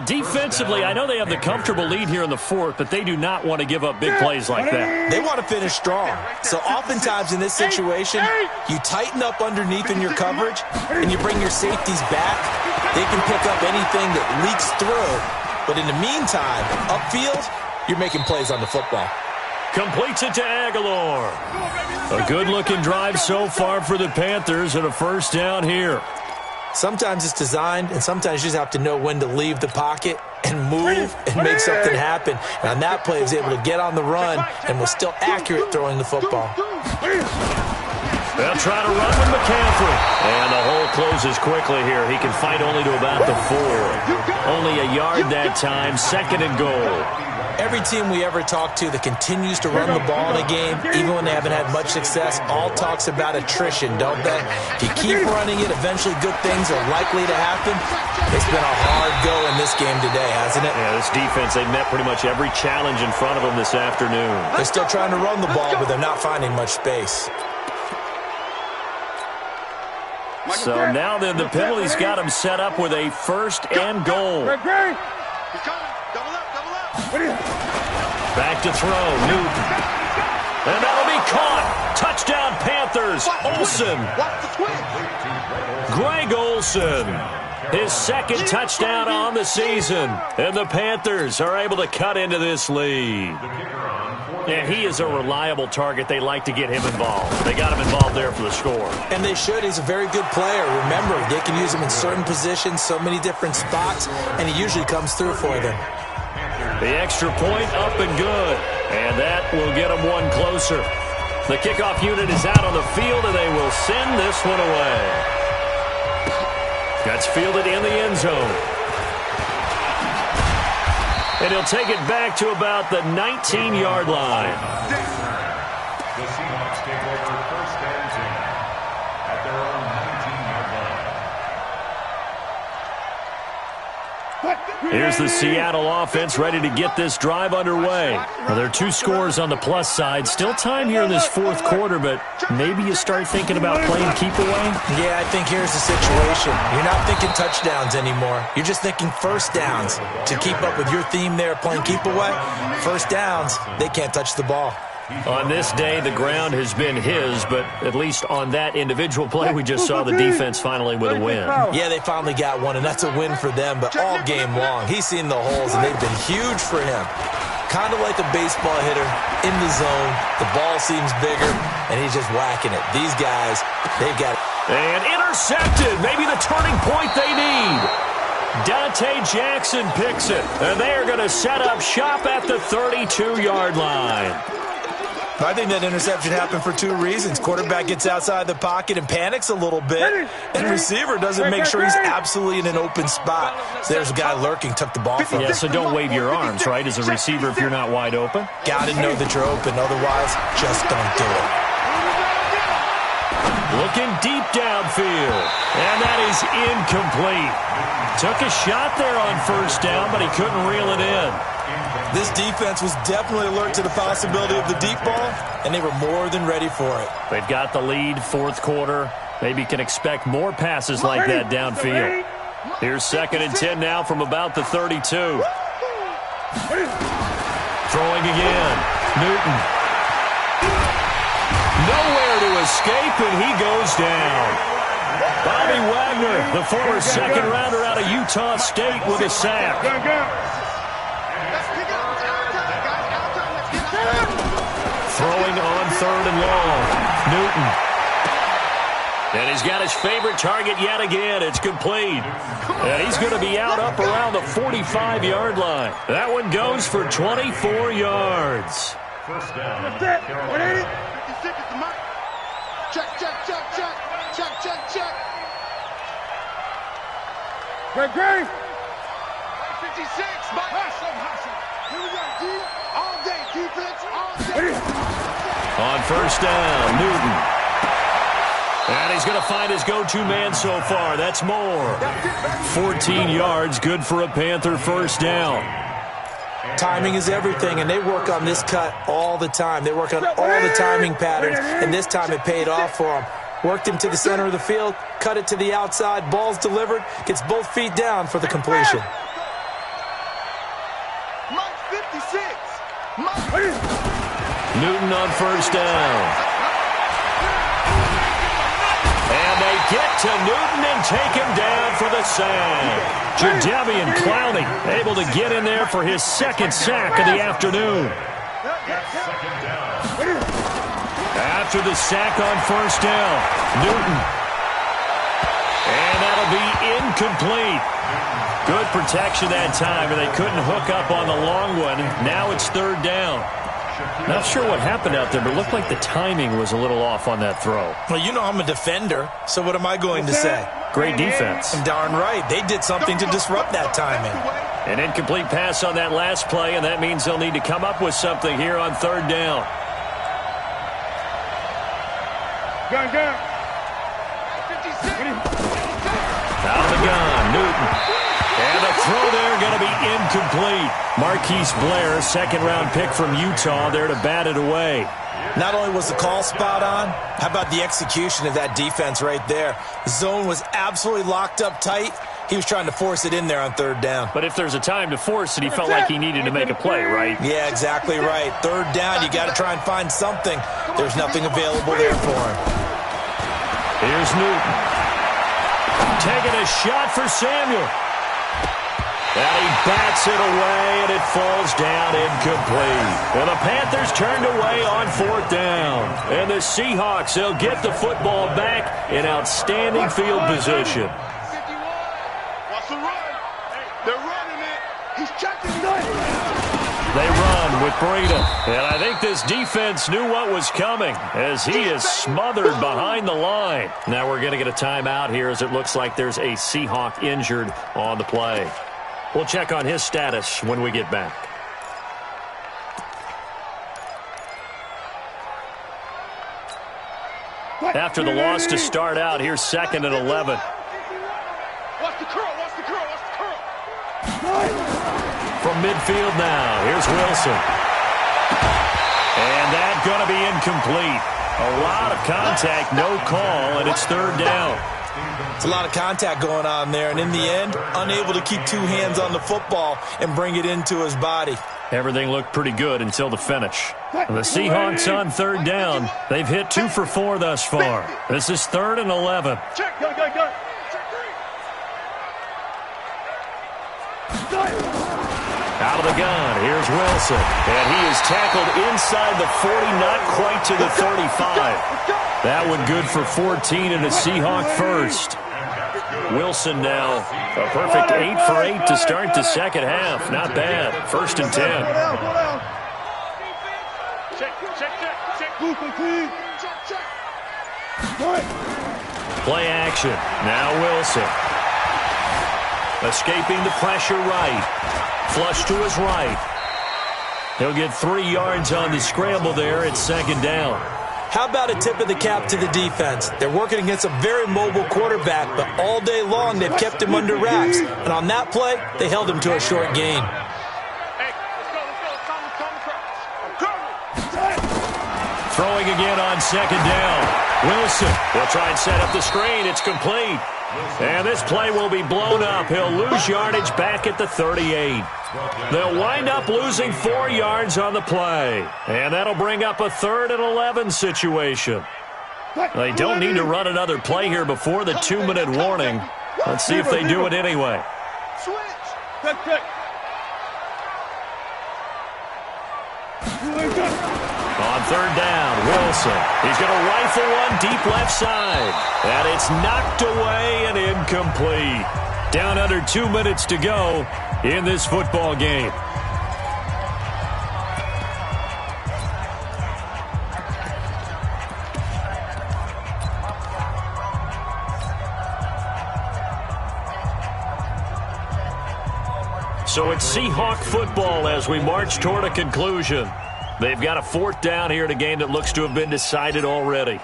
Defensively, I know they have the comfortable lead here in the fourth, but they do not want to give up big plays like that. They want to finish strong. So oftentimes in this situation, you tighten up underneath in your coverage, and you bring your safeties back. They can pick up anything that leaks through. But in the meantime, upfield, you're making plays on the football. Completes it to Aguilar. A good-looking drive so far for the Panthers and a first down here. Sometimes it's designed, and sometimes you just have to know when to leave the pocket and move and make something happen. And on that play, he was able to get on the run and was still accurate throwing the football. They'll try to run with McCaffrey. And the hole closes quickly here. He can fight only to about the 4. Only a yard that time, 2nd and goal. Every team we ever talk to that continues to run the ball in a game, even when they haven't had much success, all talks about attrition, don't they? If you keep running it, eventually good things are likely to happen. It's been a hard go in this game today, hasn't it? Yeah, this defense, they've met pretty much every challenge in front of them this afternoon. They're still trying to run the ball, but they're not finding much space. So now then, the penalty's got him set up with a 1st and goal. Back to throw, Newton. And that'll be caught. Touchdown, Panthers. Olsen. Greg Olsen. His 2nd touchdown on the season. And the Panthers are able to cut into this lead. Yeah, he is a reliable target. They like to get him involved. They got him involved there for the score. And they should. He's a very good player. Remember, they can use him in certain positions, so many different spots, and he usually comes through for them. The extra point up and good. And that will get them one closer. The kickoff unit is out on the field, and they will send this one away. That's fielded in the end zone. And he'll take it back to about the 19-yard line. The Seahawks take over 1st and 10 at their own 19-yard Here's the Seattle offense ready to get this drive underway. Well, there are 2 scores on the plus side. Still time here in this fourth quarter, but maybe you start thinking about playing keep away? Yeah, I think here's the situation. You're not thinking touchdowns anymore. You're just thinking first downs. To keep up with your theme there, playing keep away, first downs, they can't touch the ball. On this day, the ground has been his, but at least on that individual play, we just saw the defense finally with a win. Yeah, they finally got one, and that's a win for them, but all game long, he's seen the holes, and they've been huge for him. Kind of like a baseball hitter in the zone. The ball seems bigger, and he's just whacking it. These guys, they've got it. And intercepted. Maybe the turning point they need. Dante Jackson picks it, and they are going to set up shop at the 32-yard line. I think that interception happened for 2 reasons. Quarterback gets outside the pocket and panics a little bit, and receiver doesn't make sure he's absolutely in an open spot. So there's a guy lurking, took the ball from him. Yeah, so don't wave your arms, right, as a receiver if you're not wide open? Got to know that you're open. Otherwise, just don't do it. Looking deep downfield, and that is incomplete. Took a shot there on first down, but he couldn't reel it in. This defense was definitely alert to the possibility of the deep ball, and they were more than ready for it. They've got the lead, fourth quarter. Maybe can expect more passes like that downfield. Here's 2nd and 10 now from about the 32. Throwing again. Newton. Nowhere to escape, and he goes down. Bobby Wagner, the former second-rounder out of Utah State, with a sack. Throwing on 3rd and long. Newton. And he's got his favorite target yet again. It's complete. And he's going to be out up around the 45-yard line. That one goes for 24 yards. First down. That's it. 180. 56 is the mark. Check, check, check, check. Check, check, check. Great. 56. Hustle. Here we go, D. All day. Defense, all day. On first down, Newton. And he's going to find his go-to man so far. That's Moore. 14 yards, good for a Panther first down. Timing is everything, and they work on this cut all the time. They work on all the timing patterns, and this time it paid off for him. Worked him to the center of the field, cut it to the outside, ball's delivered, gets both feet down for the completion. Mike 56. Newton on first down. And they get to Newton and take him down for the sack. Jadeveon Clowney able to get in there for his 2nd sack of the afternoon. After the sack on first down, Newton. And that'll be incomplete. Good protection that time, and they couldn't hook up on the long one. Now it's 3rd down. Not sure what happened out there, but it looked like the timing was a little off on that throw. Well, you know I'm a defender, so what am I going to say? Great defense. I'm darn right. They did something to disrupt that timing. An incomplete pass on that last play, and that means they'll need to come up with something here on 3rd down. Gun. 56. Out of the gun, Newton. And the throw there going to be incomplete. Marquise Blair, 2nd-round pick from Utah, there to bat it away. Not only was the call spot on, how about the execution of that defense right there? The zone was absolutely locked up tight. He was trying to force it in there on 3rd down. But if there's a time to force it, he felt like he needed to make a play, right? Yeah, exactly right. 3rd down, you got to try and find something. There's nothing available there for him. Here's Newton. Taking a shot for Samuel. And he bats it away, and it falls down incomplete. And the Panthers turned away on 4th down. And the Seahawks, they'll get the football back in outstanding field position. 51. What's the run? They're running it. He's checking it. They run with Breida. And I think this defense knew what was coming as he is smothered behind the line. Now we're going to get a timeout here as it looks like there's a Seahawk injured on the play. We'll check on his status when we get back. After the loss to start out, here's 2nd and 11. Watch the curl. midfield now. Here's Wilson. And that's going to be incomplete. A lot of contact, no call, and it's third down. It's a lot of contact going on there, and in the end, unable to keep two hands on the football and bring it into his body. Everything looked pretty good until the finish. The Seahawks on third down. They've hit 2 for 4 thus far. This is 3rd and 11. Check, go. Out of the gun, here's Wilson. And he is tackled inside the 40, not quite to the 35. That one good for 14 and a Seahawk first. Wilson now a perfect 8 for 8 to start the second half. Not bad. 1st and 10. Play action. Now Wilson. Escaping the pressure right. Flush to his right. He'll get 3 yards on the scramble there at 2nd down. How about a tip of the cap to the defense? They're working against a very mobile quarterback, but all day long they've kept him under wraps. And on that play, they held him to a short gain. Throwing again on 2nd down. Wilson will try and set up the screen. It's complete. And this play will be blown up. He'll lose yardage back at the 38. They'll wind up losing 4 yards on the play. And that'll bring up a 3rd and 11 situation. They don't need to run another play here before the 2-minute warning. Let's see if they do it anyway. On 3rd down, Wilson. He's going to rifle one deep left side. And it's knocked away and incomplete. Down under 2 minutes to go in this football game. So it's Seahawk football as we march toward a conclusion. They've got a 4th down here in a game that looks to have been decided already.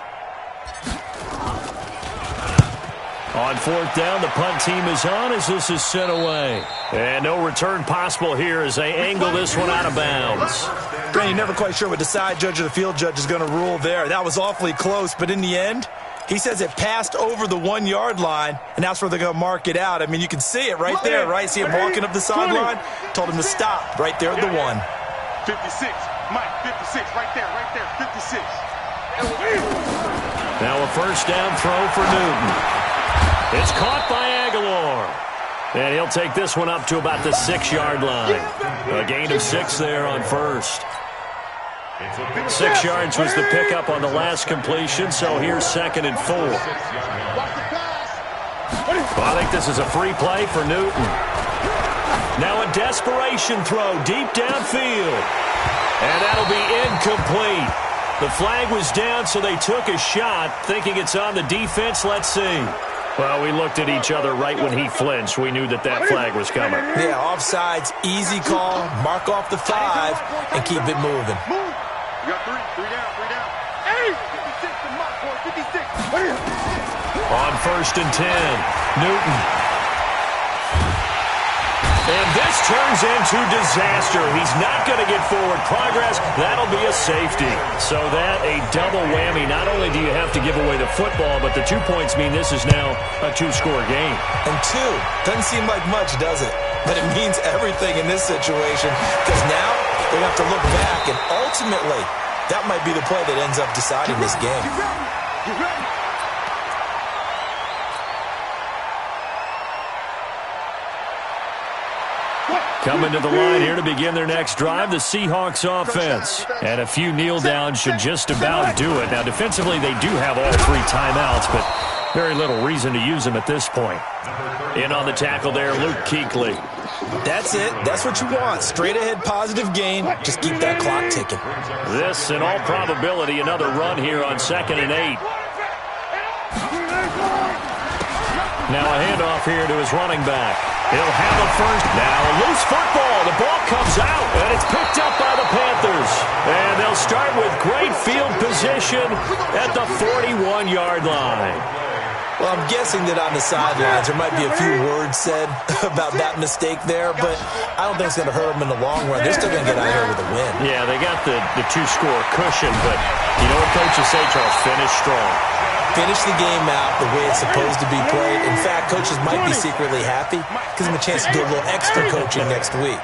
On 4th down, the punt team is on as this is sent away. And no return possible here as they angle this one out of bounds. Brandon, you're never quite sure what the side judge or the field judge is going to rule there. That was awfully close, but in the end, he says it passed over the 1-yard line, and that's where they're going to mark it out. I mean, you can see it right there, right? See him walking up the sideline? Told him to stop right there at the 1. 56. Mike, 56, right there, 56. Now a 1st down throw for Newton. It's caught by Aguilar. And he'll take this one up to about the 6-yard line. A gain of 6 there on 1st. 6 yards was the pickup on the last completion, so here's 2nd and 4. Well, I think this is a free play for Newton. Now a desperation throw deep downfield. And that'll be incomplete. The flag was down, so they took a shot, thinking it's on the defense. Let's see. Well, we looked at each other right when he flinched. We knew that flag was coming. Yeah, offsides, easy call, mark off the 5, and keep it moving. You got 3 down. Hey! 56 to Mike, boy, 56. On 1st and 10, Newton. And this turns into disaster. He's not going to get forward progress. That'll be a safety. So that a double whammy. Not only do you have to give away the football, but the 2 points mean this is now a 2-score game. And 2 doesn't seem like much, does it? But it means everything in this situation because now they have to look back, and ultimately that might be the play that ends up deciding this game. You ready? Coming to the line here to begin their next drive, the Seahawks offense. And a few kneel downs should just about do it. Now, defensively, they do have all 3 timeouts, but very little reason to use them at this point. In on the tackle there, Luke Kuechly. That's it. That's what you want. Straight ahead positive gain. Just keep that clock ticking. This, in all probability, another run here on 2nd and 8. Now a handoff here to his running back. He'll have a first. Now a loose football. The ball comes out, and it's picked up by the Panthers. And they'll start with great field position at the 41-yard line. Well, I'm guessing that on the sidelines there might be a few words said about that mistake there, but I don't think it's going to hurt them in the long run. They're still going to get out here with a win. Yeah, they got the two-score cushion, but you know what coaches say, Charles? Finish strong. Finish the game out the way it's supposed to be played. In fact, coaches might be secretly happy. Gives them a chance to do a little extra coaching next week.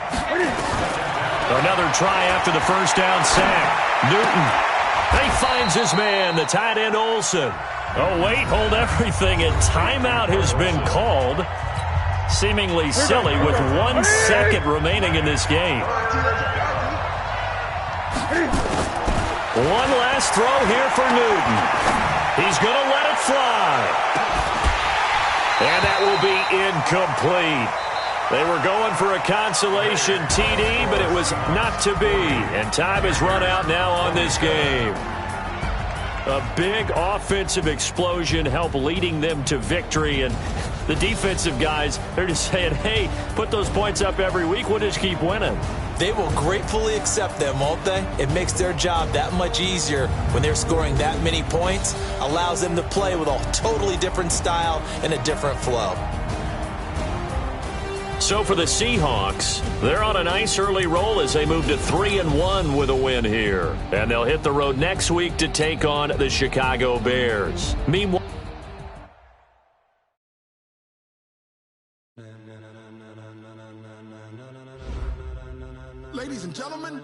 Another try after the first down sack. Newton. He finds his man, the tight end Olsen. Oh, wait, hold everything. A timeout has been called. Seemingly silly with 1 second remaining in this game. One last throw here for Newton. He's going to let it fly. And that will be incomplete. They were going for a consolation TD, but it was not to be. And time has run out now on this game. A big offensive explosion helped leading them to victory. And the defensive guys, they're just saying, hey, put those points up every week. We'll just keep winning. They will gratefully accept them, won't they? It makes their job that much easier when they're scoring that many points. Allows them to play with a totally different style and a different flow. So for the Seahawks, they're on a nice early roll as they move to 3-1 with a win here. And they'll hit the road next week to take on the Chicago Bears. Meanwhile, ladies and gentlemen,